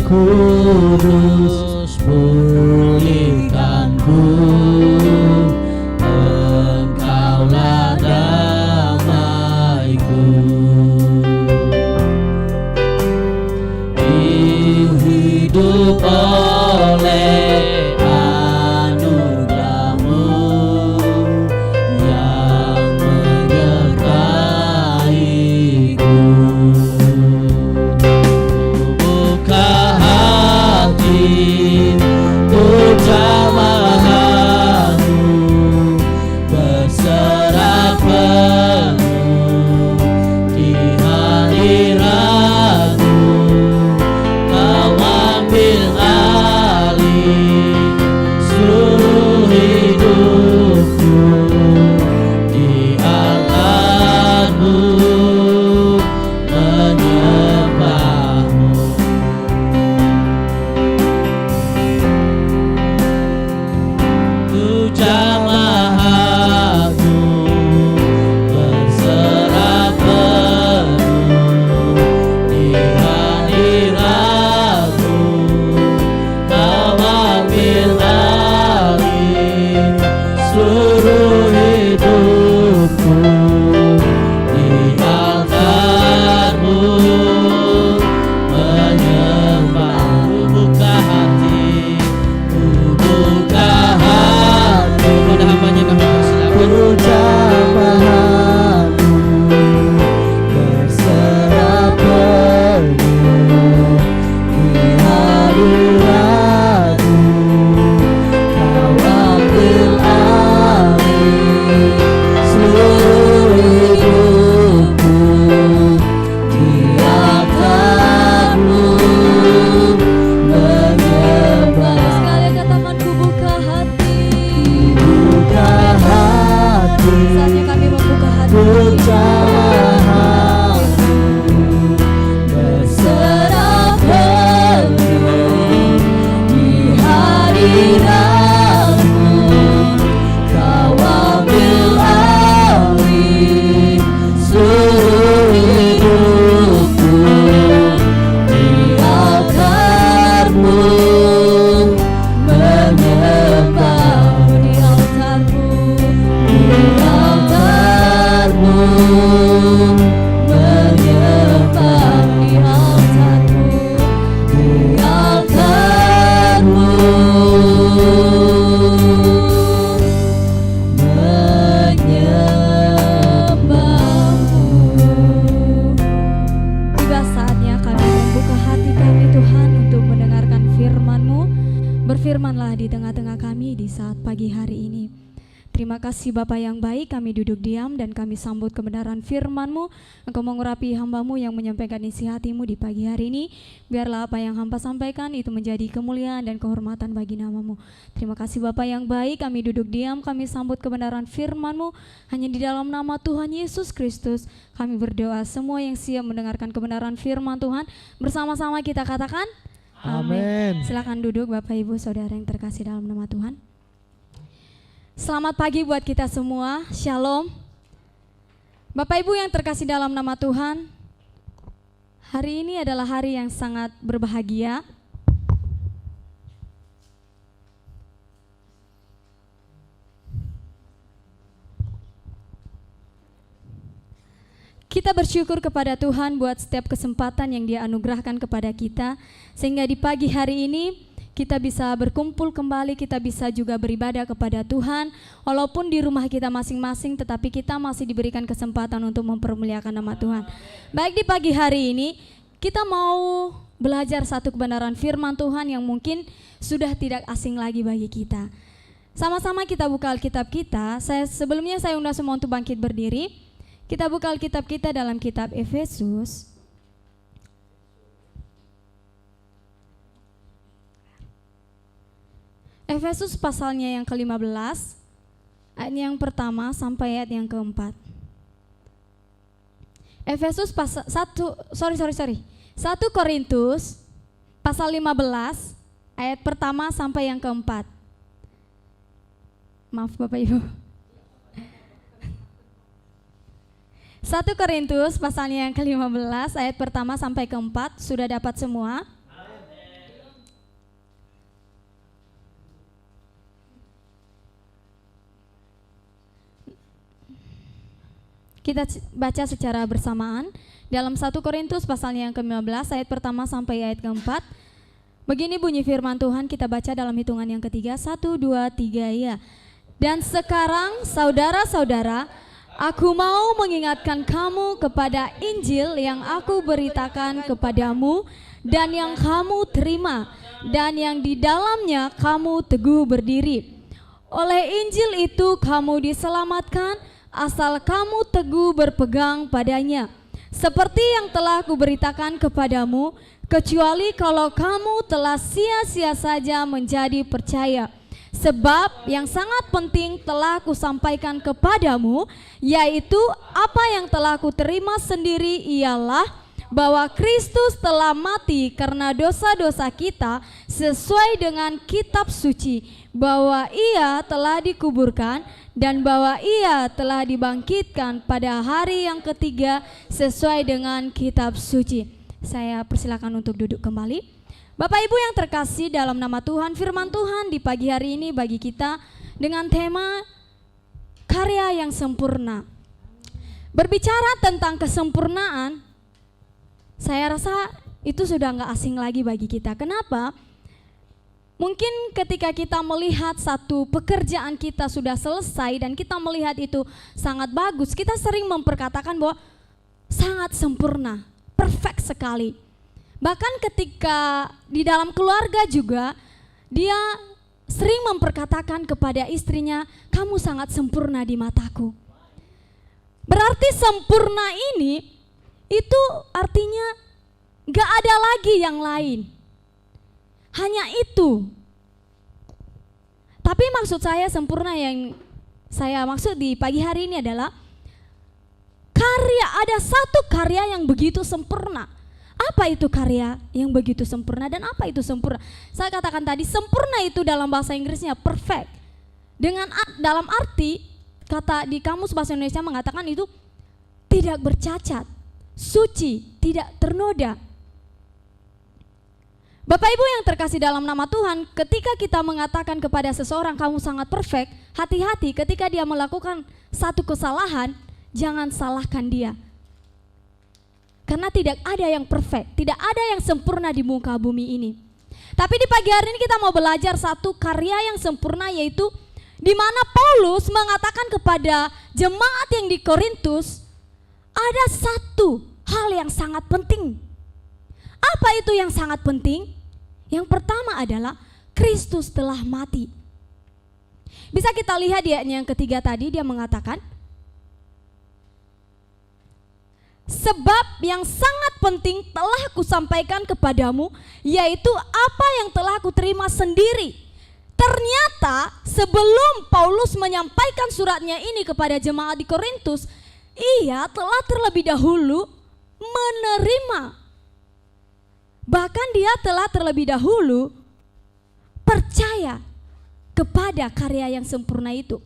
Kudus pulihkanku, Engkaulah damaiku. Hidup oleh anugerah-Mu yang menyertaiku. Buka hati untuk jamaah-Mu, berserah penuh di hadirat-Mu. Kau ambil alih seluruh hidupku, di altar-Mu menyembah-Mu. Ku jamaah-Mu, berserah penuh di hadirat-Mu. Kau ambil alih seluruh hidupku, di altar-Mu menyembah. Buka hati, buka hati pada hambanya kami persilakan. Jamaah-Mu, berserah penuh di hadirat-Mu. Kau ambil alih seluruh hidupku, di altar-Mu menyembah. Sekali katakan ku buka hati. Buka hati, Saatnya kami membuka hati. jamaah-Mu, berserah penuh di hadirat-Mu. Kau ambil alih seluruh hidupku, di altar-Mu menyembah. Di altar-Mu, Di altar-Mu menyembah. di altar-Mu, Di altar-Mu menyembah-Mu. Tiba saatnya kami membuka hati kami Tuhan untuk mendengarkan firman-Mu. Berfirmanlah di tengah-tengah kami di saat pagi hari ini. Terima kasih Bapa yang baik, kami duduk diam dan kami sambut kebenaran firman-Mu. Engkau mengurapi hamba-Mu yang menyampaikan isi hati-Mu di pagi hari ini. Biarlah apa yang hamba sampaikan itu menjadi kemuliaan dan kehormatan bagi nama-Mu. Terima kasih Bapa yang baik, kami duduk diam, kami sambut kebenaran firman-Mu. Hanya di dalam nama Tuhan Yesus Kristus kami berdoa. Semua yang siap mendengarkan kebenaran firman Tuhan, bersama-sama kita katakan Amin. Silakan duduk Bapak Ibu Saudara yang terkasih dalam nama Tuhan. Selamat pagi buat kita semua, Shalom. Bapak Ibu yang terkasih dalam nama Tuhan, hari ini adalah hari yang sangat berbahagia. Kita bersyukur kepada Tuhan buat setiap kesempatan yang Dia anugerahkan kepada kita, sehingga di pagi hari ini kita bisa berkumpul kembali, kita bisa juga beribadah kepada Tuhan, walaupun di rumah kita masing-masing, tetapi kita masih diberikan kesempatan untuk mempermuliakan nama Tuhan. Baik, di pagi hari ini kita mau belajar satu kebenaran firman Tuhan yang mungkin sudah tidak asing lagi bagi kita. Sama-sama kita buka Alkitab kita. Sebelumnya saya undang semua untuk bangkit berdiri. Kita buka Alkitab kita dalam kitab Efesus. Efesus pasalnya yang ke-15, ayat yang pertama sampai ayat yang keempat. Efesus pasal 1 Korintus pasal 15 ayat pertama sampai yang keempat. Maaf Bapak Ibu. 1 Korintus pasalnya yang ke-15 ayat pertama sampai keempat, sudah dapat semua? Kita baca secara bersamaan dalam 1 Korintus pasalnya yang ke-15 ayat pertama sampai ayat ke-4. Begini bunyi firman Tuhan, kita baca dalam hitungan yang ketiga. 1, 2, 3 ya. Dan sekarang saudara-saudara, aku mau mengingatkan kamu kepada Injil yang aku beritakan kepadamu dan yang kamu terima dan yang di dalamnya kamu teguh berdiri. Oleh Injil itu kamu diselamatkan asal kamu teguh berpegang padanya. Seperti yang telah kuberitakan kepadamu, kecuali kalau kamu telah sia-sia saja menjadi percaya. Sebab yang sangat penting telah kusampaikan kepadamu, yaitu apa yang telah kuterima sendiri ialah bahwa Kristus telah mati karena dosa-dosa kita sesuai dengan kitab suci, bahwa ia telah dikuburkan dan bahwa ia telah dibangkitkan pada hari yang ketiga sesuai dengan kitab suci. Saya persilakan untuk duduk kembali. Bapak Ibu yang terkasih dalam nama Tuhan, firman Tuhan di pagi hari ini bagi kita dengan tema karya yang sempurna. Berbicara tentang kesempurnaan, saya rasa itu sudah nggak asing lagi bagi kita. Kenapa? Mungkin ketika kita melihat satu pekerjaan kita sudah selesai dan kita melihat itu sangat bagus, kita sering memperkatakan bahwa sangat sempurna, perfect sekali. Bahkan ketika di dalam keluarga juga, dia sering memperkatakan kepada istrinya, kamu sangat sempurna di mataku. Berarti sempurna ini, itu artinya gak ada lagi yang lain. Hanya itu. Tapi maksud saya sempurna yang saya maksud di pagi hari ini adalah ada satu karya yang begitu sempurna. Apa itu karya yang begitu sempurna dan apa itu sempurna? Saya katakan tadi sempurna itu dalam bahasa Inggrisnya perfect. Dalam arti kata di kamus bahasa Indonesia mengatakan itu tidak bercacat, suci, tidak ternoda. Bapak Ibu yang terkasih dalam nama Tuhan, ketika kita mengatakan kepada seseorang kamu sangat perfect, hati-hati ketika dia melakukan satu kesalahan, jangan salahkan dia. Karena tidak ada yang perfect, tidak ada yang sempurna di muka bumi ini. Tapi di pagi hari ini kita mau belajar satu karya yang sempurna, yaitu di mana Paulus mengatakan kepada jemaat yang di Korintus, ada satu hal yang sangat penting. Apa itu yang sangat penting? Yang pertama adalah Kristus telah mati. Bisa kita lihat di ayat yang ketiga tadi, dia mengatakan, sebab yang sangat penting telah kusampaikan kepadamu, yaitu apa yang telah kuterima sendiri. Ternyata sebelum Paulus menyampaikan suratnya ini kepada jemaat di Korintus, ia telah terlebih dahulu menerima. Bahkan dia telah terlebih dahulu percaya kepada karya yang sempurna itu.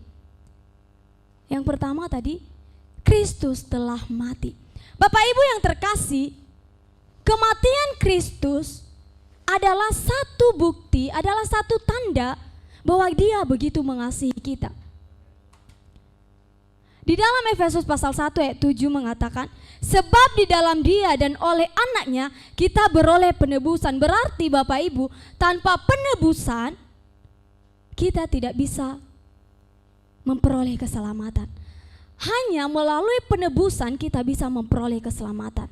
Yang pertama tadi, Kristus telah mati. Bapak Ibu yang terkasih, kematian Kristus adalah satu bukti, adalah satu tanda bahwa dia begitu mengasihi kita. Di dalam Efesus pasal 1 ayat 7 mengatakan, sebab di dalam dia dan oleh anaknya kita beroleh penebusan. Berarti Bapak Ibu, tanpa penebusan kita tidak bisa memperoleh keselamatan. Hanya melalui penebusan kita bisa memperoleh keselamatan.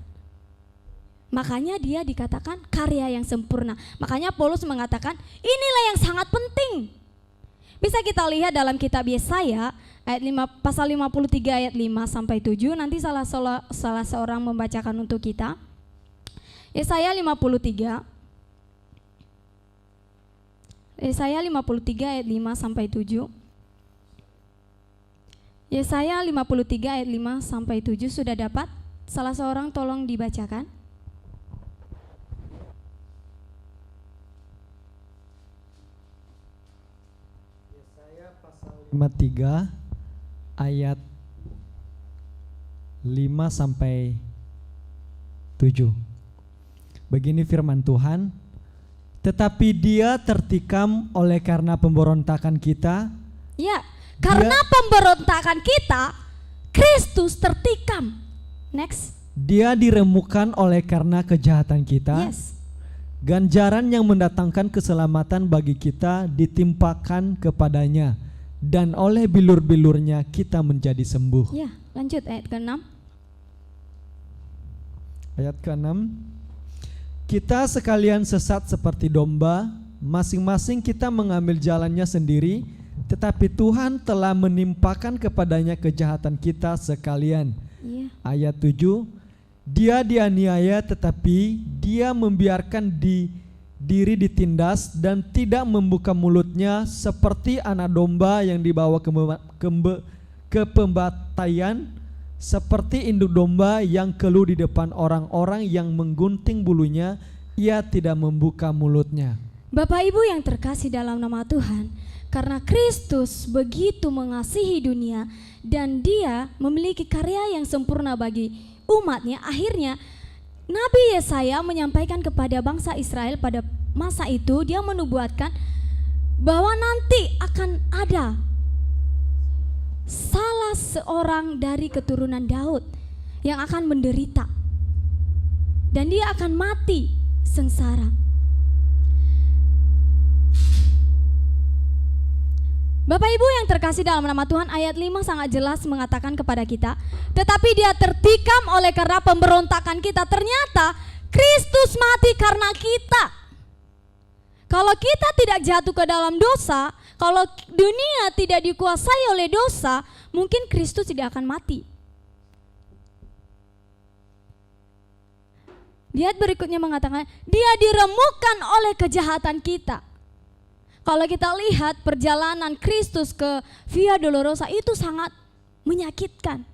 Makanya dia dikatakan karya yang sempurna. Makanya Paulus mengatakan inilah yang sangat penting. Bisa kita lihat dalam kitab Yesaya ayat 5, pasal 53 ayat 5 sampai 7. Nanti salah seorang membacakan untuk kita. Yesaya 53. Yesaya 53 ayat 5 sampai 7. Yesaya 53 ayat 5 sampai 7 sudah dapat? Salah seorang tolong dibacakan. Yesaya pasal 53 ayat 5 sampai 7. Begini firman Tuhan, tetapi dia tertikam oleh karena pemberontakan kita. Ya, karena pemberontakan kita, Kristus tertikam. Next. Dia diremukkan oleh karena kejahatan kita. Yes. Ganjaran yang mendatangkan keselamatan bagi kita ditimpakan kepadanya, dan oleh bilur-bilurnya kita menjadi sembuh. Ya, lanjut ayat ke-6. Ayat ke-6. Kita sekalian sesat seperti domba, masing-masing kita mengambil jalannya sendiri, tetapi Tuhan telah menimpakan kepadanya kejahatan kita sekalian. Iya. Ayat 7. Dia dianiaya tetapi dia membiarkan diri ditindas dan tidak membuka mulutnya, seperti anak domba yang dibawa ke pembantaian, seperti induk domba yang keluh di depan orang-orang yang menggunting bulunya, ia tidak membuka mulutnya. Bapak Ibu yang terkasih dalam nama Tuhan, karena Kristus begitu mengasihi dunia dan dia memiliki karya yang sempurna bagi umatnya, akhirnya Nabi Yesaya menyampaikan kepada bangsa Israel pada masa itu, dia menubuatkan bahwa nanti akan ada salah seorang dari keturunan Daud yang akan menderita dan dia akan mati sengsara. Bapak Ibu yang terkasih dalam nama Tuhan, ayat 5 sangat jelas mengatakan kepada kita, tetapi dia tertikam oleh karena pemberontakan kita. Ternyata Kristus mati karena kita. Kalau kita tidak jatuh ke dalam dosa, kalau dunia tidak dikuasai oleh dosa, mungkin Kristus tidak akan mati. Lihat berikutnya mengatakan, dia diremukkan oleh kejahatan kita. Kalau kita lihat perjalanan Kristus ke Via Dolorosa itu sangat menyakitkan.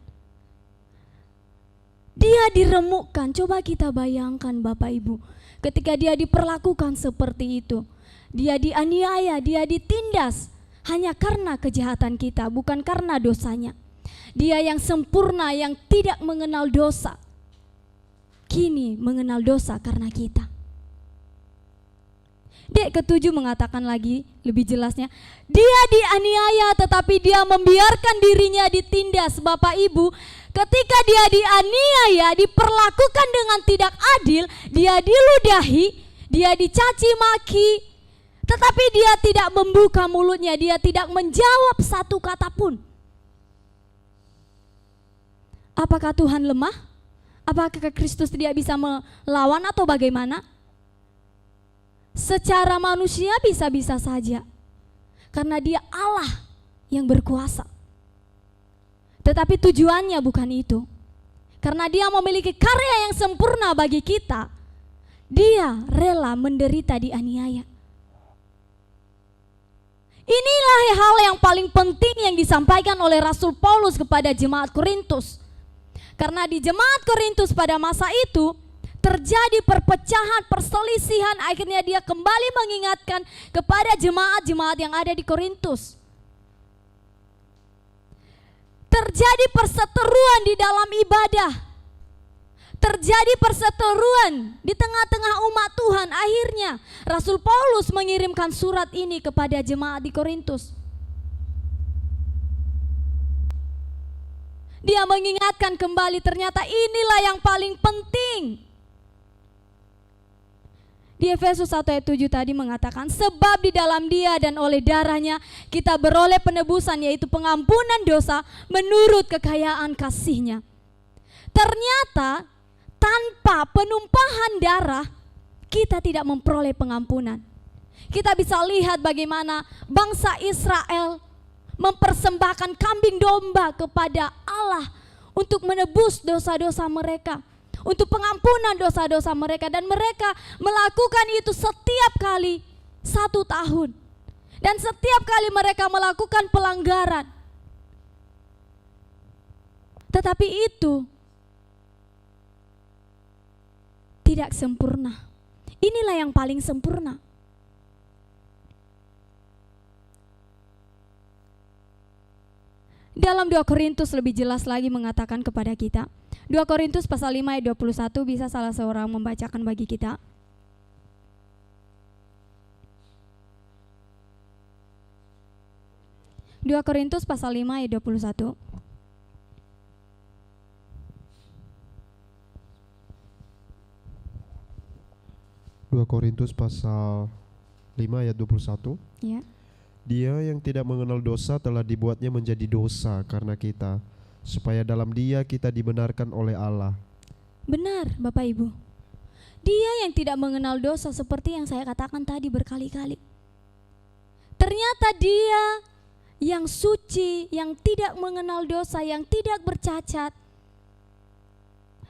Dia diremukkan, coba kita bayangkan Bapak Ibu, ketika dia diperlakukan seperti itu. Dia dianiaya, dia ditindas hanya karena kejahatan kita, bukan karena dosanya. Dia yang sempurna, yang tidak mengenal dosa, kini mengenal dosa karena kita. Ke-7 mengatakan lagi lebih jelasnya, dia dianiaya tetapi dia membiarkan dirinya ditindas. Bapak Ibu, ketika dia dianiaya, diperlakukan dengan tidak adil, dia diludahi, dia dicaci maki, tetapi dia tidak membuka mulutnya, dia tidak menjawab satu kata pun. Apakah Tuhan lemah? Apakah Kristus tidak bisa melawan atau bagaimana? Secara manusia bisa-bisa saja, karena dia Allah yang berkuasa. Tetapi tujuannya bukan itu. Karena dia memiliki karya yang sempurna bagi kita, dia rela menderita dianiaya. Inilah hal yang paling penting yang disampaikan oleh Rasul Paulus kepada jemaat Korintus. Karena di jemaat Korintus pada masa itu terjadi perpecahan, perselisihan, akhirnya dia kembali mengingatkan kepada jemaat-jemaat yang ada di Korintus. Terjadi perseteruan di dalam ibadah. Terjadi perseteruan di tengah-tengah umat Tuhan. Akhirnya Rasul Paulus mengirimkan surat ini kepada jemaat di Korintus. Dia mengingatkan kembali, ternyata inilah yang paling penting. Di Efesus 1 ayat 7 tadi mengatakan, sebab di dalam dia dan oleh darahnya kita beroleh penebusan, yaitu pengampunan dosa menurut kekayaan kasih-Nya. Ternyata tanpa penumpahan darah kita tidak memperoleh pengampunan. Kita bisa lihat bagaimana bangsa Israel mempersembahkan kambing domba kepada Allah untuk menebus dosa-dosa mereka, untuk pengampunan dosa-dosa mereka, dan mereka melakukan itu setiap kali 1 tahun, dan setiap kali mereka melakukan pelanggaran. Tetapi itu tidak sempurna. Inilah yang paling sempurna. Dalam 2 Korintus lebih jelas lagi mengatakan kepada kita. 2 Korintus pasal 5 ayat 21, bisa salah seorang membacakan bagi kita. Dua Korintus pasal 5 ayat 21. 2 Korintus pasal 5 ayat 21. Ya. Dia yang tidak mengenal dosa telah dibuatnya menjadi dosa karena kita, supaya dalam Dia kita dibenarkan oleh Allah. Benar, Bapak Ibu. Dia yang tidak mengenal dosa seperti yang saya katakan tadi berkali-kali. Ternyata dia yang suci, yang tidak mengenal dosa, yang tidak bercacat,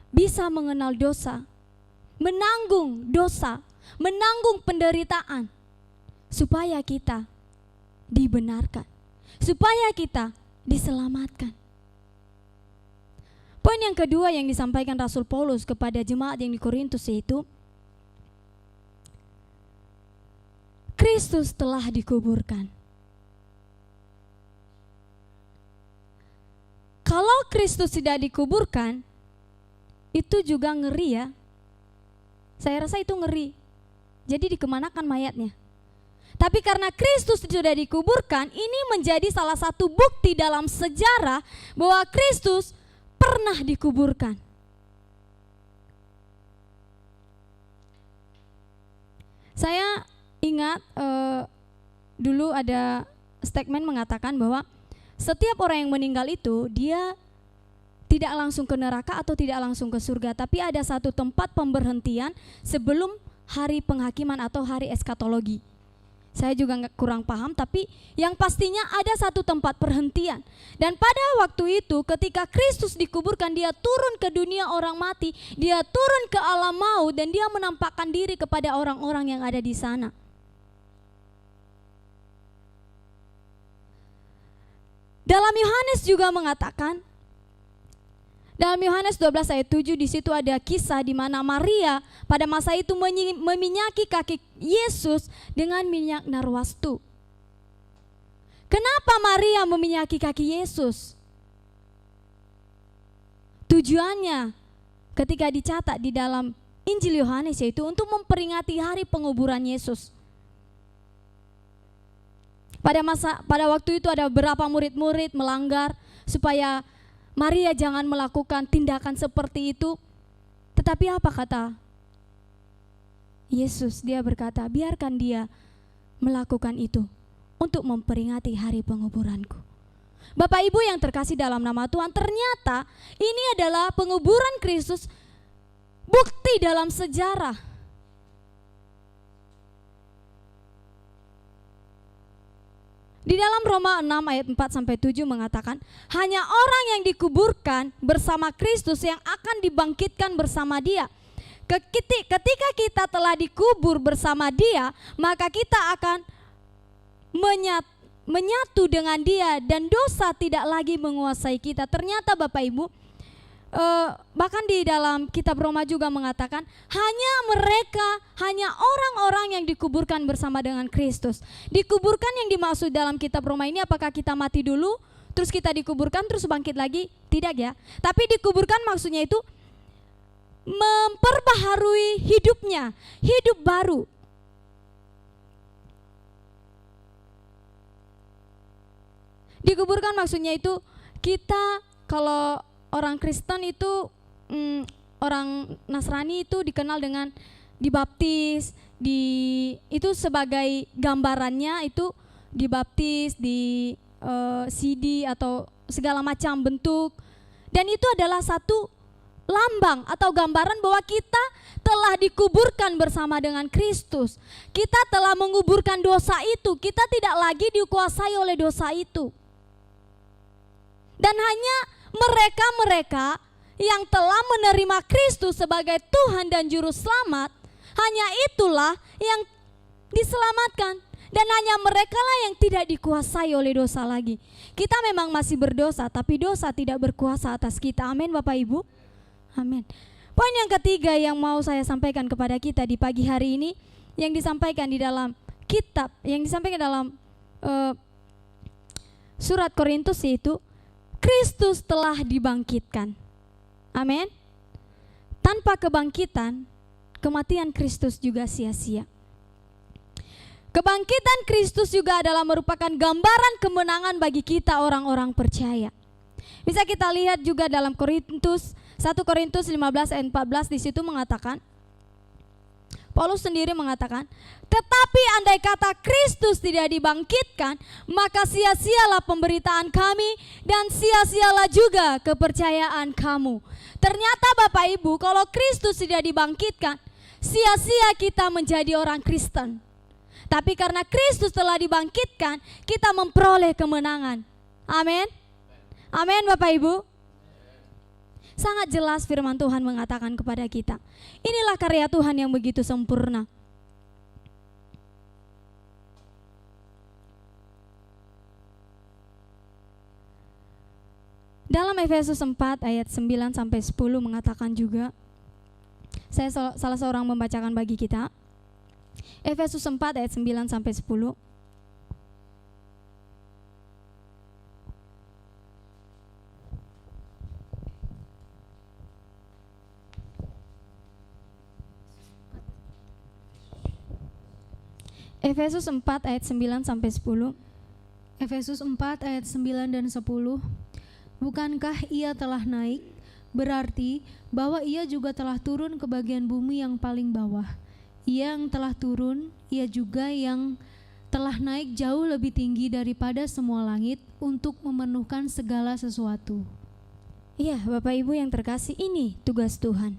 bisa mengenal dosa, menanggung dosa, menanggung penderitaan, supaya kita dibenarkan, supaya kita diselamatkan. Poin yang kedua yang disampaikan Rasul Paulus kepada jemaat yang di Korintus yaitu Kristus telah dikuburkan. Kalau Kristus tidak dikuburkan, itu juga ngeri ya. Saya rasa itu ngeri. Jadi dikemanakan mayatnya? Tapi karena Kristus sudah dikuburkan, ini menjadi salah satu bukti dalam sejarah bahwa Kristus pernah dikuburkan. Saya ingat dulu ada statement mengatakan bahwa setiap orang yang meninggal itu dia tidak langsung ke neraka atau tidak langsung ke surga, tapi ada satu tempat pemberhentian sebelum hari penghakiman atau hari eskatologi. Saya juga kurang paham, tapi yang pastinya ada satu tempat perhentian. Dan pada waktu itu ketika Kristus dikuburkan, dia turun ke dunia orang mati, dia turun ke alam maut dan dia menampakkan diri kepada orang-orang yang ada di sana. Dalam Yohanes juga mengatakan, dalam Yohanes 12 ayat 7 di situ ada kisah di mana Maria pada masa itu meminyaki kaki Yesus dengan minyak narwastu. Kenapa Maria meminyaki kaki Yesus? Tujuannya ketika dicatat di dalam Injil Yohanes yaitu untuk memperingati hari penguburan Yesus. Pada waktu itu ada beberapa murid-murid melanggar supaya Maria jangan melakukan tindakan seperti itu. Tetapi apa kata Yesus? Dia berkata, biarkan dia melakukan itu untuk memperingati hari penguburanku. Bapak Ibu yang terkasih dalam nama Tuhan, ternyata ini adalah penguburan Kristus, bukti dalam sejarah. Di dalam Roma 6 ayat 4-7 mengatakan, hanya orang yang dikuburkan bersama Kristus yang akan dibangkitkan bersama dia. Ketika kita telah dikubur bersama dia, maka kita akan menyatu dengan dia dan dosa tidak lagi menguasai kita. Ternyata Bapak Ibu, bahkan di dalam kitab Roma juga mengatakan hanya orang-orang yang dikuburkan bersama dengan Kristus. Dikuburkan yang dimaksud dalam kitab Roma ini apakah kita mati dulu terus kita dikuburkan terus bangkit lagi? Tidak ya. Tapi dikuburkan maksudnya itu memperbaharui hidupnya, hidup baru. Dikuburkan maksudnya itu kita, kalau orang Kristen itu, orang Nasrani itu dikenal dengan dibaptis, itu sebagai gambarannya itu dibaptis di CD atau segala macam bentuk. Dan itu adalah satu lambang atau gambaran bahwa kita telah dikuburkan bersama dengan Kristus. Kita telah menguburkan dosa itu, kita tidak lagi dikuasai oleh dosa itu. Dan hanya mereka-mereka yang telah menerima Kristus sebagai Tuhan dan Juru Selamat, hanya itulah yang diselamatkan. Dan hanya mereka lah yang tidak dikuasai oleh dosa lagi. Kita memang masih berdosa, tapi dosa tidak berkuasa atas kita. Amin Bapak Ibu. Amin. Poin yang ketiga yang mau saya sampaikan kepada kita di pagi hari ini, yang disampaikan di dalam kitab, yang disampaikan dalam surat Korintus yaitu, Kristus telah dibangkitkan. Amin. Tanpa kebangkitan, kematian Kristus juga sia-sia. Kebangkitan Kristus juga adalah merupakan gambaran kemenangan bagi kita orang-orang percaya. Bisa kita lihat juga dalam 1 Korintus 15 ayat 14 di situ mengatakan, Paulus sendiri mengatakan, tetapi andai kata Kristus tidak dibangkitkan, maka sia-sialah pemberitaan kami dan sia-sialah juga kepercayaan kamu. Ternyata Bapak Ibu, kalau Kristus tidak dibangkitkan, sia-sia kita menjadi orang Kristen. Tapi karena Kristus telah dibangkitkan, kita memperoleh kemenangan. Amin. Amin Bapak Ibu. Sangat jelas firman Tuhan mengatakan kepada kita, inilah karya Tuhan yang begitu sempurna. Dalam Efesus 4 ayat 9 sampai 10 mengatakan juga, saya salah seorang membacakan bagi kita. Efesus 4 ayat 9 sampai 10. Efesus 4 ayat 9 sampai 10. Efesus 4 ayat 9 dan 10. Bukankah ia telah naik? Berarti bahwa ia juga telah turun ke bagian bumi yang paling bawah. Ia yang telah turun, ia juga yang telah naik jauh lebih tinggi daripada semua langit untuk memenuhkan segala sesuatu. Iya, Bapak Ibu yang terkasih, ini tugas Tuhan.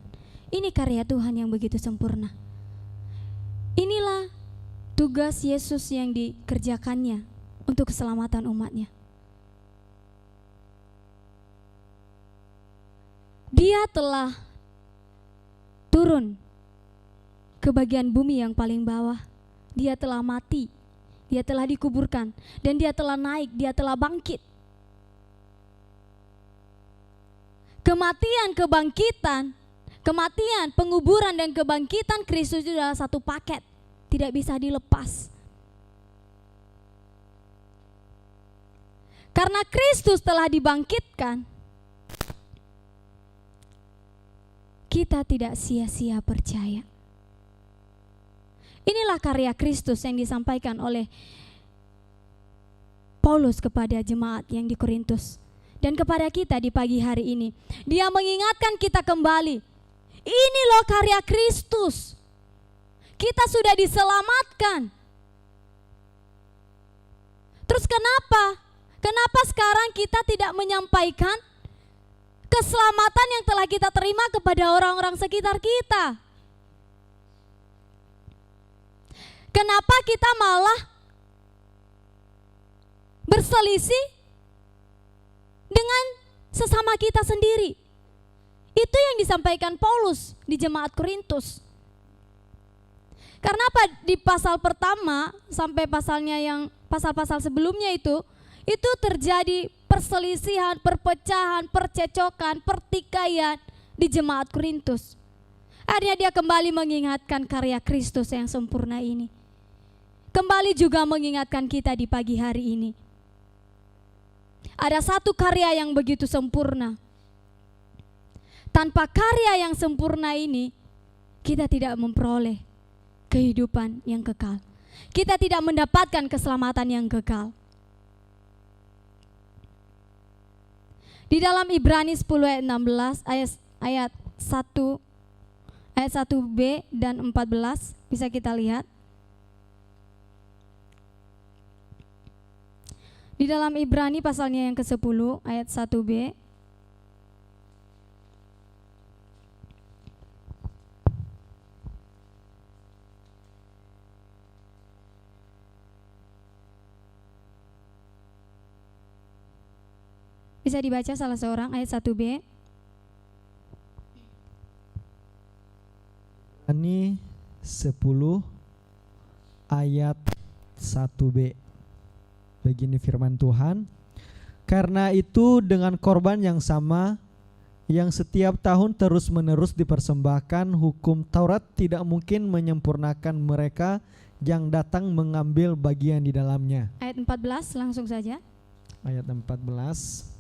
Ini karya Tuhan yang begitu sempurna. Inilah tugas Yesus yang dikerjakannya untuk keselamatan umatnya. Dia telah turun ke bagian bumi yang paling bawah. Dia telah mati, dia telah dikuburkan, dan dia telah naik, dia telah bangkit. Kematian, penguburan, dan kebangkitan Kristus itu adalah satu paket. Tidak bisa dilepas. Karena Kristus telah dibangkitkan, kita tidak sia-sia percaya. Inilah karya Kristus yang disampaikan oleh Paulus kepada jemaat yang di Korintus dan kepada kita di pagi hari ini. Dia mengingatkan kita kembali, ini loh karya Kristus. Kita sudah diselamatkan. Terus kenapa? Kenapa sekarang kita tidak menyampaikan keselamatan yang telah kita terima kepada orang-orang sekitar kita? Kenapa kita malah berselisih dengan sesama kita sendiri? Itu yang disampaikan Paulus di jemaat Korintus. Karena apa? Di pasal pertama sampai pasalnya yang pasal-pasal sebelumnya itu terjadi perselisihan, perpecahan, percecokan, pertikaian di jemaat Korintus. Akhirnya dia kembali mengingatkan karya Kristus yang sempurna ini. Kembali juga mengingatkan kita di pagi hari ini. Ada satu karya yang begitu sempurna. Tanpa karya yang sempurna ini, kita tidak memperoleh kehidupan yang kekal. Kita tidak mendapatkan keselamatan yang kekal. Di dalam Ibrani 10 ayat 16 ayat 1b dan 14 bisa kita lihat. Di dalam Ibrani pasalnya yang ke-10 ayat 1b. Bisa dibaca salah seorang ayat 1b. Ibrani 10 ayat 1b. Begini firman Tuhan, karena itu dengan korban yang sama yang setiap tahun terus-menerus dipersembahkan, hukum Taurat tidak mungkin menyempurnakan mereka yang datang mengambil bagian di dalamnya. Ayat 14 langsung saja. Ayat 14.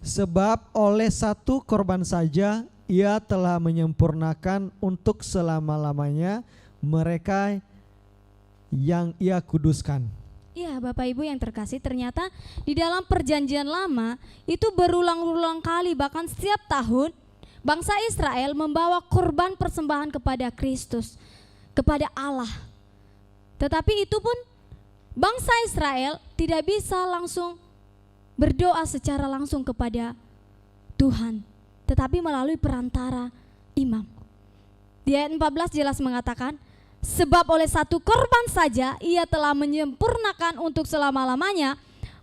Sebab oleh satu korban saja ia telah menyempurnakan untuk selama-lamanya mereka yang ia kuduskan. Iya, Bapak Ibu yang terkasih, ternyata di dalam perjanjian lama itu berulang-ulang kali, bahkan setiap tahun bangsa Israel membawa korban persembahan kepada Kristus, kepada Allah. Tetapi itu pun bangsa Israel tidak bisa langsung berdoa secara langsung kepada Tuhan, tetapi melalui perantara imam. Di ayat 14 jelas mengatakan, sebab oleh satu korban saja ia telah menyempurnakan untuk selama-lamanya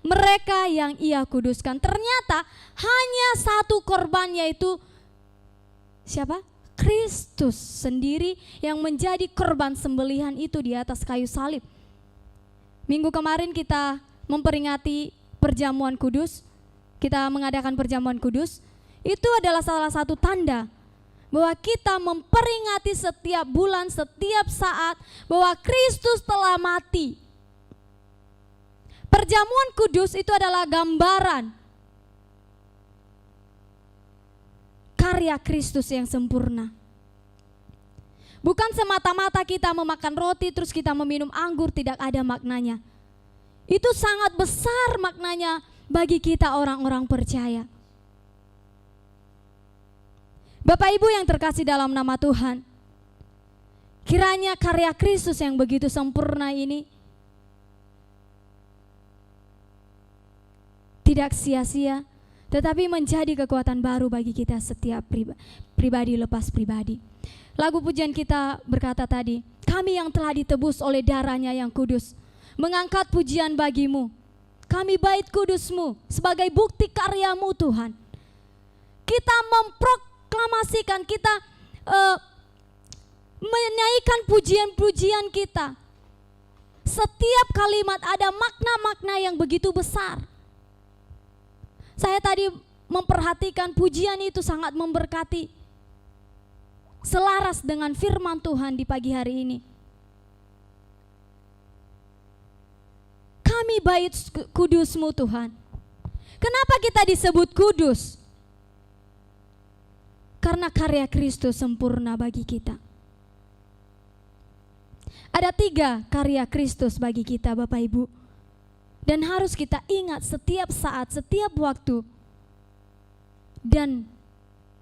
mereka yang ia kuduskan. Ternyata hanya satu korban, yaitu siapa? Kristus sendiri yang menjadi korban sembelihan itu di atas kayu salib. Minggu kemarin kita memperingati perjamuan kudus, kita mengadakan perjamuan kudus. Itu adalah salah satu tanda bahwa kita memperingati setiap bulan, setiap saat bahwa Kristus telah mati. Perjamuan kudus itu adalah gambaran karya Kristus yang sempurna. Bukan semata-mata kita memakan roti terus kita meminum anggur, tidak ada maknanya. Itu sangat besar maknanya bagi kita orang-orang percaya. Bapak Ibu yang terkasih dalam nama Tuhan, kiranya karya Kristus yang begitu sempurna ini tidak sia-sia, tetapi menjadi kekuatan baru bagi kita setiap pribadi lepas pribadi. Lagu pujian kita berkata tadi, kami yang telah ditebus oleh darahnya yang kudus, mengangkat pujian bagimu. Kami bait kudusmu sebagai bukti karyamu Tuhan. Kita memproklamasikan, kita menaikkan pujian-pujian kita. Setiap kalimat ada makna-makna yang begitu besar. Saya tadi memperhatikan pujian itu sangat memberkati, selaras dengan firman Tuhan di pagi hari ini. Kami bait kudus-Mu Tuhan. Kenapa kita disebut kudus? Karena karya Kristus sempurna bagi kita. Ada 3 karya Kristus bagi kita Bapak Ibu. Dan harus kita ingat setiap saat, setiap waktu. Dan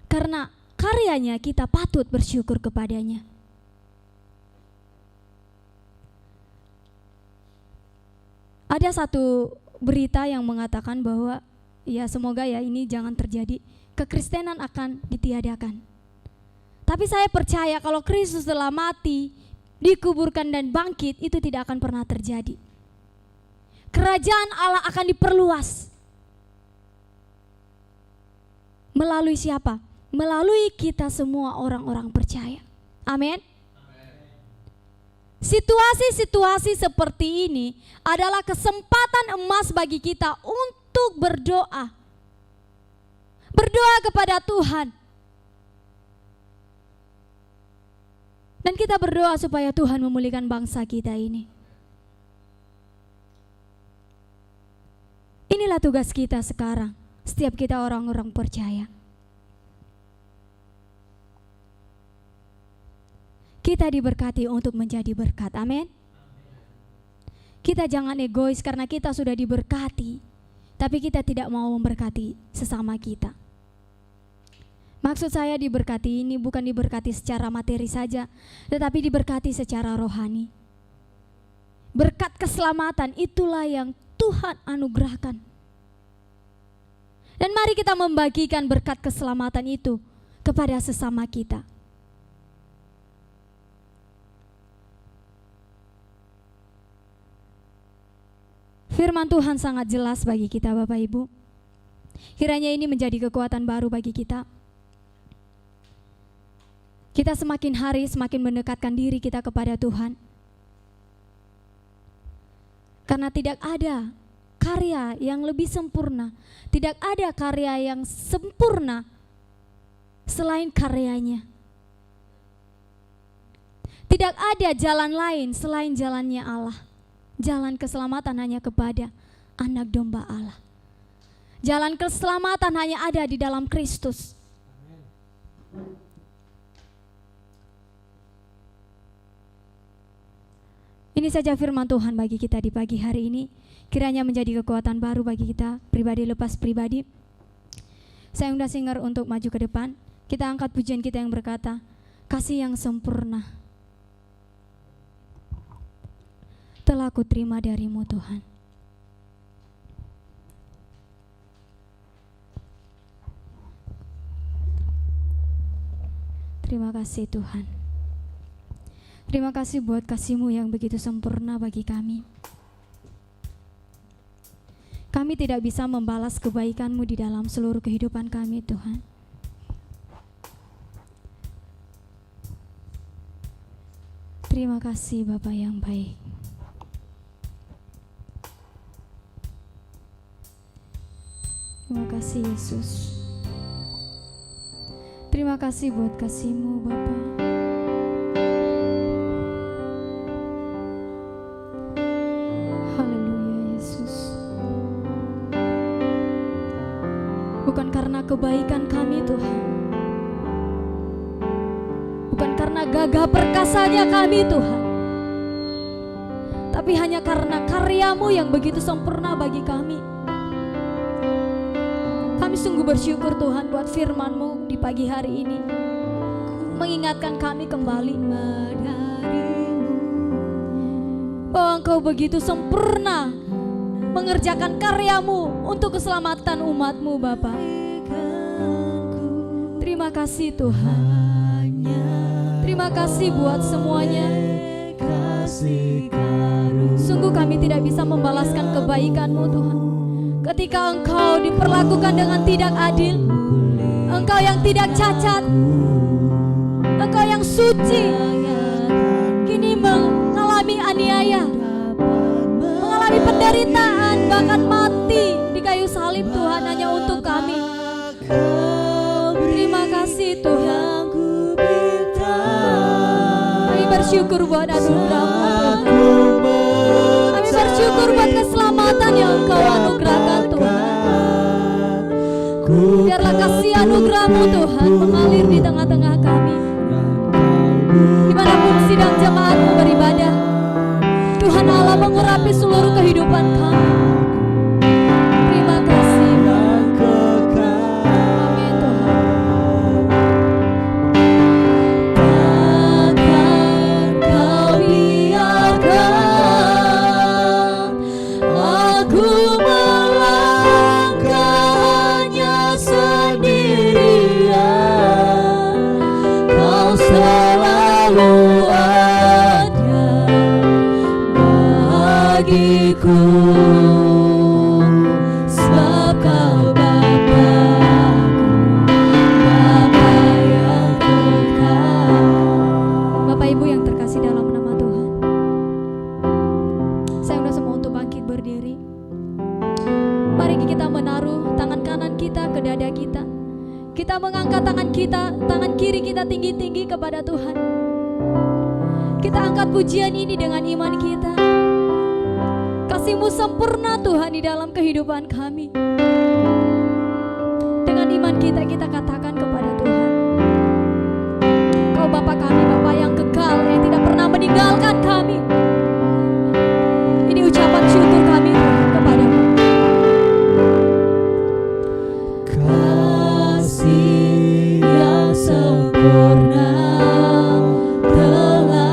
karena karyanya kita patut bersyukur kepadanya. Ada satu berita yang mengatakan bahwa ya semoga ya ini jangan terjadi, kekristenan akan ditiadakan. Tapi saya percaya kalau Kristus telah mati, dikuburkan dan bangkit, itu tidak akan pernah terjadi. Kerajaan Allah akan diperluas. Melalui siapa? Melalui kita semua orang-orang percaya. Amin. Situasi-situasi seperti ini adalah kesempatan emas bagi kita untuk berdoa. Berdoa kepada Tuhan. Dan kita berdoa supaya Tuhan memulihkan bangsa kita ini. Inilah tugas kita sekarang, setiap kita orang-orang percaya. Kita diberkati untuk menjadi berkat, amin. Kita jangan egois karena kita sudah diberkati, tapi kita tidak mau memberkati sesama kita. Maksud saya diberkati ini bukan diberkati secara materi saja, tetapi diberkati secara rohani. Berkat keselamatan itulah yang Tuhan anugerahkan. Dan mari kita membagikan berkat keselamatan itu kepada sesama kita. Firman Tuhan sangat jelas bagi kita Bapak Ibu. Kiranya ini menjadi kekuatan baru bagi kita. Kita semakin hari semakin mendekatkan diri kita kepada Tuhan. Karena tidak ada karya yang lebih sempurna, tidak ada karya yang sempurna selain karyanya. Tidak ada jalan lain selain jalannya Allah. Jalan keselamatan hanya kepada anak domba Allah. Jalan keselamatan hanya ada di dalam Kristus. Ini saja firman Tuhan bagi kita di pagi hari ini. Kiranya menjadi kekuatan baru bagi kita, pribadi lepas pribadi. Saya undang singer untuk maju ke depan. Kita angkat pujian kita yang berkata, kasih yang sempurna telah ku terima darimu Tuhan. Terima kasih Tuhan. Terima kasih buat kasih-Mu yang begitu sempurna bagi kami. Kami tidak bisa membalas kebaikan-Mu di dalam seluruh kehidupan kami Tuhan. Terima kasih Bapa yang baik. Terima kasih Yesus. Terima kasih buat kasih-Mu Bapa. Haleluya Yesus. Bukan karena kebaikan kami Tuhan, bukan karena gagah perkasanya kami Tuhan, tapi hanya karena karya-Mu yang begitu sempurna bagi kami. Kami sungguh bersyukur Tuhan buat firman-Mu di pagi hari ini, mengingatkan kami kembali bahwa Engkau begitu sempurna mengerjakan karya-Mu untuk keselamatan umat-Mu Bapa. Terima kasih Tuhan. Terima kasih buat semuanya. Sungguh kami tidak bisa membalaskan kebaikan-Mu Tuhan. Ketika Engkau diperlakukan dengan tidak adil, Engkau yang tidak cacat, Engkau yang suci, kini mengalami aniaya, mengalami penderitaan, bahkan mati di kayu salib Tuhan hanya untuk kami. Terima kasih Tuhan. Kami bersyukur buat anugerah-Mu Tuhan. Kami bersyukur buat keselamatan yang Engkau anugerahkan Tuhan. Biarlah kasih anugerah-Mu Tuhan mengalir di tengah-tengah kami. Dimanapun sidang jemaat-Mu beribadah, Tuhan Allah mengurapi seluruh kehidupan kami. Terima kasih Bapa. Amin Tuhan. Takkan Kau biarkan aku melangkah hanya sendirian. Kau selalu ada bagiku, sebab Kau Bapa-Ku, Bapa yang kekal. Bapak Ibu yang terkasih dalam nama Tuhan, saya undang semua untuk bangkit berdiri. Mari kita menaruh tangan kanan kita ke dada kita. Kita mengangkat tangan kiri kita tinggi-tinggi kepada Tuhan. Kita angkat pujian ini dengan iman kita. Kasih-Mu sempurna Tuhan di dalam kehidupan kami. Dengan iman kita katakan kepada Tuhan, Kau Bapa kami, Bapa yang kekal, yang tidak pernah meninggalkan kami. Ini ucapan syukur kami Tuhan kepada-Mu. Kasih yang sempurna telah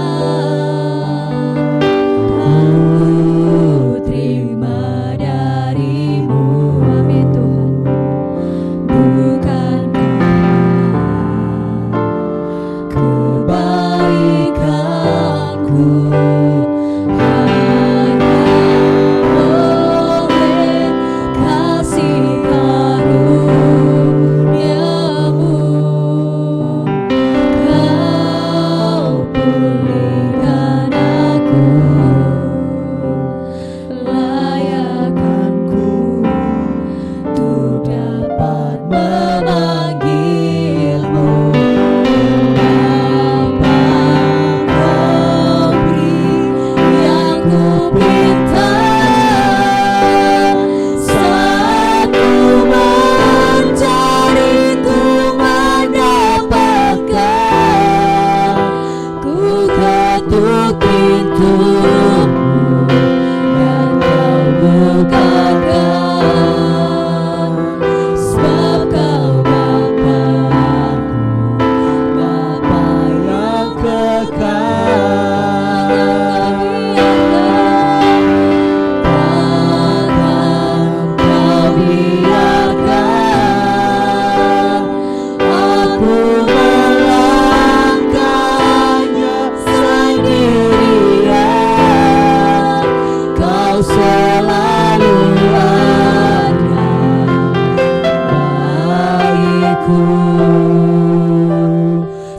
Ku terima dari-Mu. Amin Tuhan. Bukankah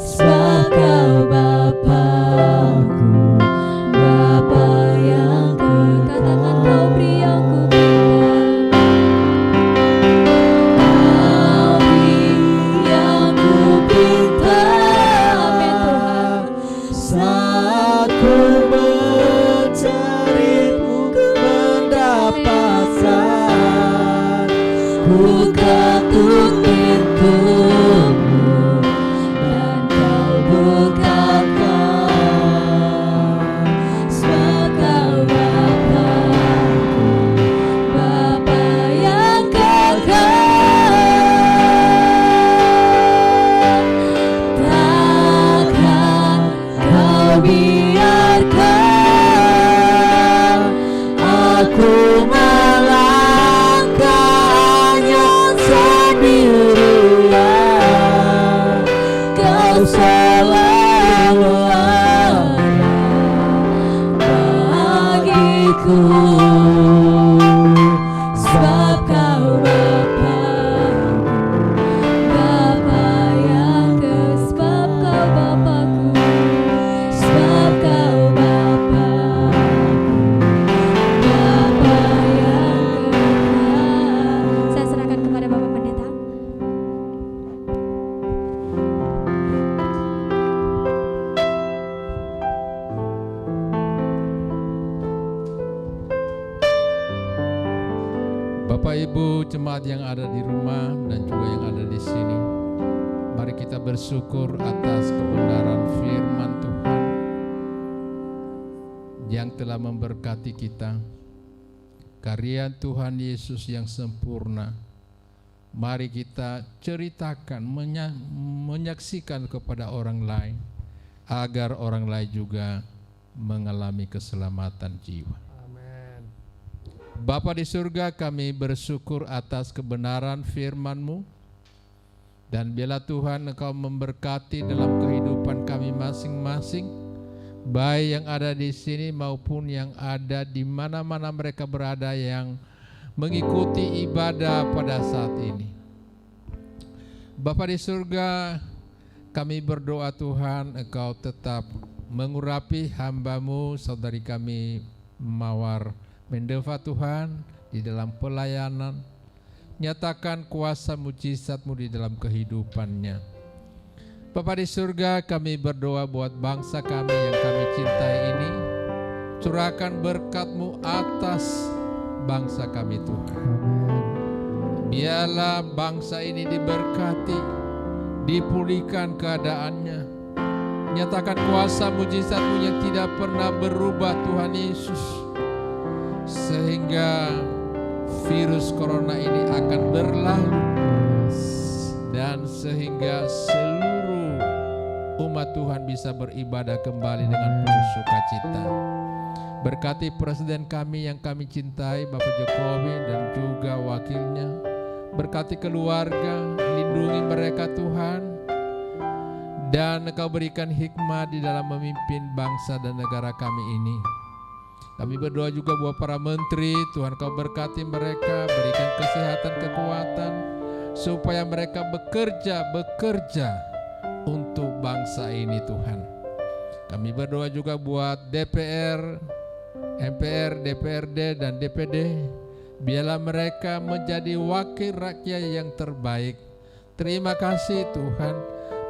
sebab Kau Bapa-Ku, Bapa yang katakan Kau beri yang ku minta, Kau beri yang ku pinta. Amin Tuhan. Saat ku mencari-Mu mendapatkan, ku ketuk pintu-Mu dan Kau bukakan. Sebab Kau Bapa-Ku, Bapa yang kekal. Takkan Kau biarkan aku melangkah hanya sendirian. Kau selalu ada bagiku, sebab Kau Bapa-Ku, Bapa yang sebab Kau Bapa-Ku, sebab Kau Bapa-Ku, Bapa yang kekal. Saya serahkan kepada Bapak Pendeta. Bapak Ibu jemaat yang ada di rumah dan juga yang ada di sini, mari kita bersyukur atas kebenaran firman Tuhan yang telah memberkati kita. Karya Tuhan Yesus yang sempurna, mari kita ceritakan, menyaksikan kepada orang lain, agar orang lain juga mengalami keselamatan jiwa. Bapa di surga, kami bersyukur atas kebenaran firman-Mu, dan biarlah Tuhan Engkau memberkati dalam kehidupan kami masing-masing, baik yang ada di sini maupun yang ada di mana-mana mereka berada yang mengikuti ibadah pada saat ini. Bapa di surga, kami berdoa Tuhan Engkau tetap mengurapi hamba-Mu, saudari kami Mawar Mendeva Tuhan, di dalam pelayanan. Nyatakan kuasa mujizat-Mu di dalam kehidupannya. Bapa di surga, kami berdoa buat bangsa kami yang kami cintai ini. Curahkan berkat-Mu atas bangsa kami Tuhan. Biarlah bangsa ini diberkati, dipulihkan keadaannya. Nyatakan kuasa mujizat-Mu yang tidak pernah berubah Tuhan Yesus, sehingga virus corona ini akan berlalu, dan sehingga seluruh umat Tuhan bisa beribadah kembali dengan penuh sukacita. Berkati Presiden kami yang kami cintai, Bapak Jokowi dan juga wakilnya. Berkati keluarga, lindungi mereka Tuhan, dan Engkau berikan hikmat di dalam memimpin bangsa dan negara kami ini. Kami berdoa juga buat para menteri, Tuhan Kau berkati mereka, berikan kesehatan, kekuatan, supaya mereka bekerja untuk bangsa ini Tuhan. Kami berdoa juga buat DPR, MPR, DPRD, dan DPD. Biarlah mereka menjadi wakil rakyat yang terbaik. Terima kasih Tuhan.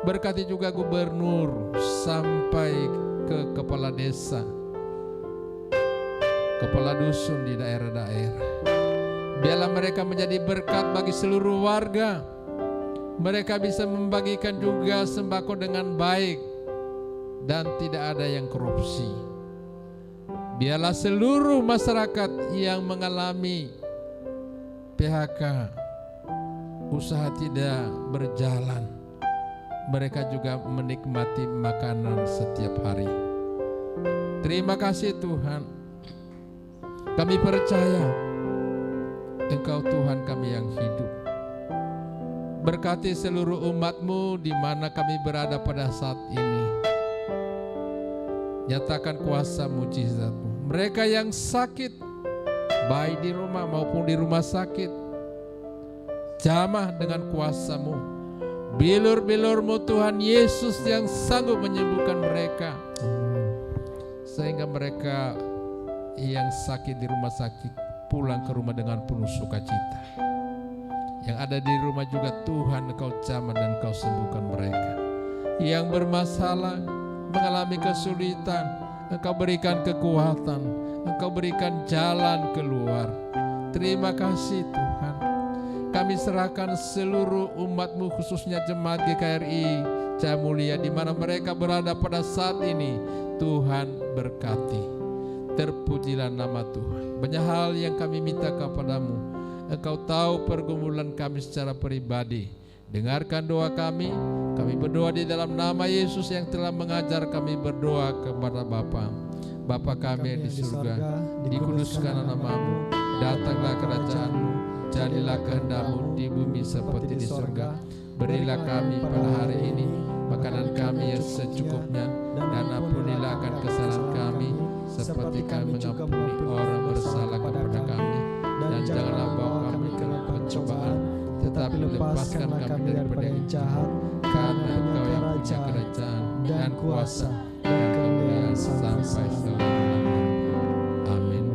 Berkati juga gubernur sampai ke kepala desa, kepala dusun di daerah-daerah. Biarlah mereka menjadi berkat bagi seluruh warga. Mereka bisa membagikan juga sembako dengan baik dan tidak ada yang korupsi. Biarlah seluruh masyarakat yang mengalami PHK, usaha tidak berjalan, mereka juga menikmati makanan setiap hari. Terima kasih Tuhan. Kami percaya Engkau Tuhan kami yang hidup. Berkati seluruh umat-Mu di mana kami berada pada saat ini. Nyatakan kuasa mujizat-Mu. Mereka yang sakit, baik di rumah maupun di rumah sakit, jamah dengan kuasa-Mu. bilur-bilur-Mu Tuhan Yesus yang sanggup menyembuhkan mereka, sehingga mereka yang sakit di rumah sakit pulang ke rumah dengan penuh sukacita. Yang ada di rumah juga Tuhan Engkau jamah dan Engkau sembuhkan mereka. Yang bermasalah, mengalami kesulitan, Engkau berikan kekuatan, Engkau berikan jalan keluar. Terima kasih Tuhan. Kami serahkan seluruh umat-Mu, khususnya jemaat GKRI Cahaya Mulia, di mana mereka berada pada saat ini. Tuhan berkati. Terpujilah nama Tuhan. Banyak hal yang kami minta kepada-Mu. Engkau tahu pergumulan kami secara pribadi. Dengarkan doa kami. Kami berdoa di dalam nama Yesus yang telah mengajar kami berdoa kepada Bapa. Bapa kami yang di surga, dikuduskan nama-Mu, datanglah kerajaan-Mu, jadilah kehendak-Mu di bumi seperti di surga. Berilah kami pada hari ini makanan kami yang secukupnya, dan ampunilah akan kesalahan kami seperti kami mengampuni orang bersalah kepada kami. Dan janganlah bawa kami ke pencobaan, tetapi lepaskan kami daripada yang jahat, karena Engkau yang punya kerajaan dan kuasa dan kemuliaan sampai selama-lamanya. Amin.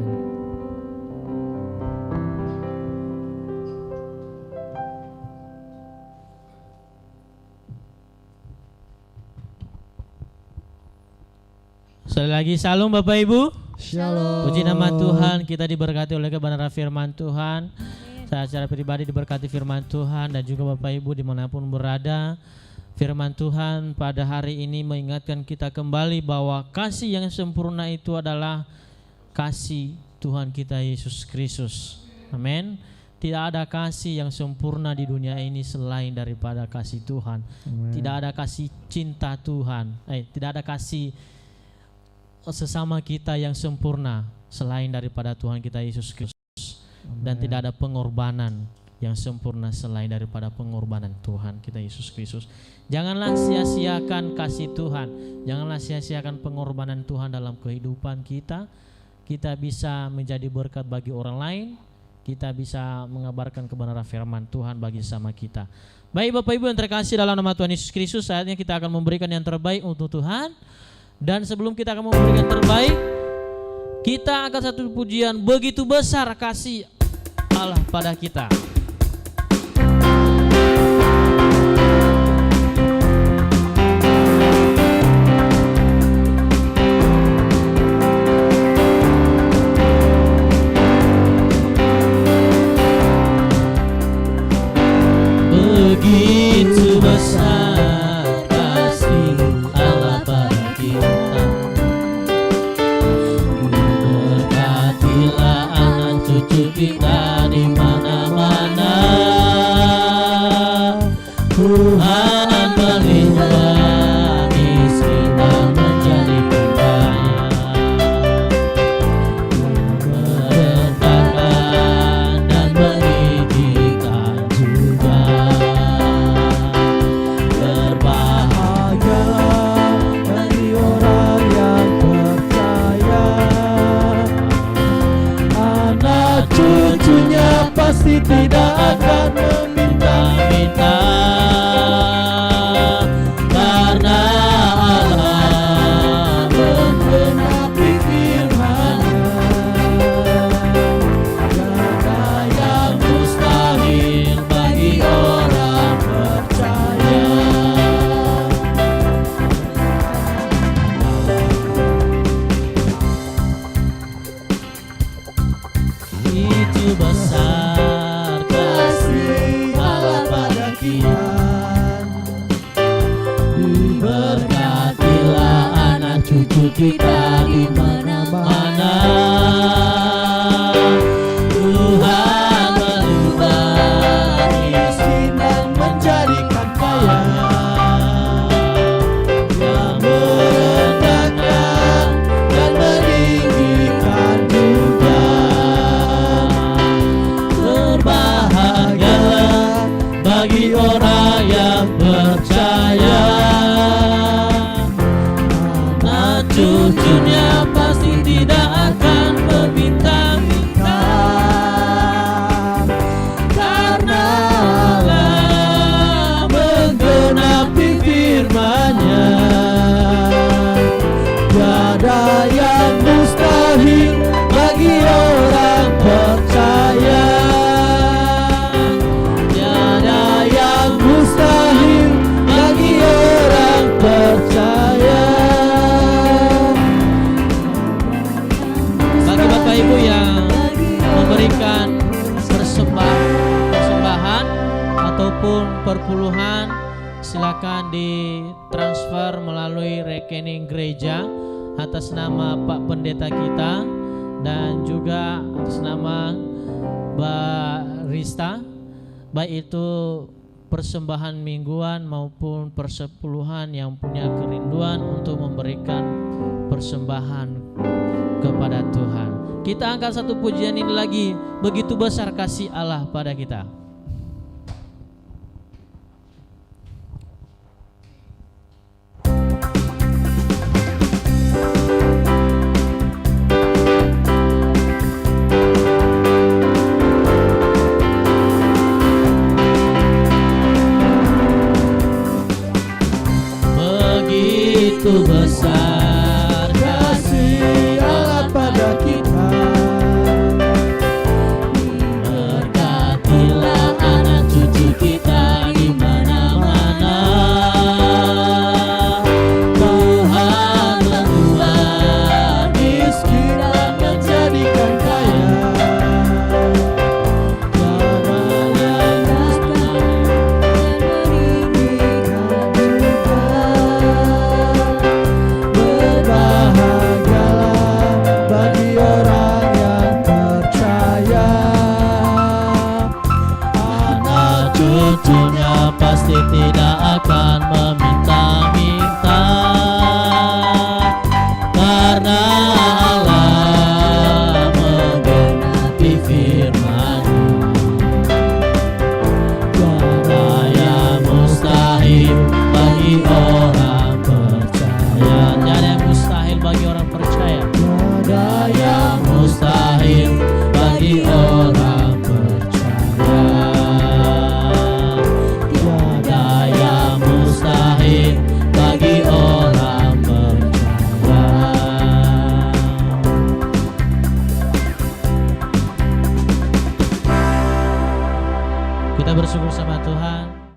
Sekali lagi salam Bapak Ibu. Shalom. Puji nama Tuhan, kita diberkati oleh kebenaran firman Tuhan. Saya secara pribadi diberkati firman Tuhan, dan juga Bapak Ibu dimanapun berada. Firman Tuhan pada hari ini mengingatkan kita kembali bahwa kasih yang sempurna itu adalah kasih Tuhan kita Yesus Kristus. Amin. Tidak ada kasih yang sempurna di dunia ini selain daripada kasih Tuhan. Tidak ada kasih cinta Tuhan. Tidak ada kasih sesama kita yang sempurna selain daripada Tuhan kita Yesus Kristus. Dan tidak ada pengorbanan yang sempurna selain daripada pengorbanan Tuhan kita Yesus Kristus. Janganlah sia-siakan kasih Tuhan. Janganlah sia-siakan pengorbanan Tuhan dalam kehidupan kita. Kita bisa menjadi berkat bagi orang lain. Kita bisa mengabarkan kebenaran firman Tuhan bagi sesama kita. Baik Bapak Ibu yang terkasih dalam nama Tuhan Yesus Kristus, saatnya kita akan memberikan yang terbaik untuk Tuhan. Dan sebelum kita akan memberikan yang terbaik, kita akan satu pujian, begitu besar kasih Allah pada kita. Begitu besar kasih Allah pada kita. Berkatilah anak cucu kita di mana-mana. Tuhan melindungi miskin dan menjadikan kaya. Merendahkan dan meninggikan juga. Berbahagia bagi orang yang percaya, anak cucunya pasti tidak akan meminta-minta, karena Allah menggenapi firman-Nya. Tiada yang mustahil bagi orang percaya. Itu besar kasih Allah pada kita. Diberkatilah anak cucu kita di mana-mana. Tuhan melindungi miskin dan menjadikan kaya. Yang merendahkan dan meninggikan juga. Berbahagialah bagi orang yang percaya, anak cucunya pasti tidak akan meminta-minta, karena Allah menggenapi akan ditransfer melalui rekening gereja atas nama Pak Pendeta kita dan juga atas nama Mbak Rista, baik itu persembahan mingguan maupun persepuluhan yang punya kerinduan untuk memberikan persembahan kepada Tuhan. Kita angkat satu pujian ini lagi, begitu besar kasih Allah pada kita. Begitu besar kasih Allah pada kita, berkatilah anak cucu kita di mana-mana. Tuhan membuat miskin dan menjadikan kaya, dan menyelamatkan dan meninggikan juga. Berbahagialah bagi orang yang percaya, anak cucunya pasti tidak akan meminta-minta, karena Allah menggenapi firman-Nya. Tiada yang mustahil bagi orang percaya. Tiada yang mustahil bagi orang percaya. Tiada yang mustahil bagi orang percaya. Tiada yang mustahil bagi orang percaya. Kita bersyukur sama Tuhan.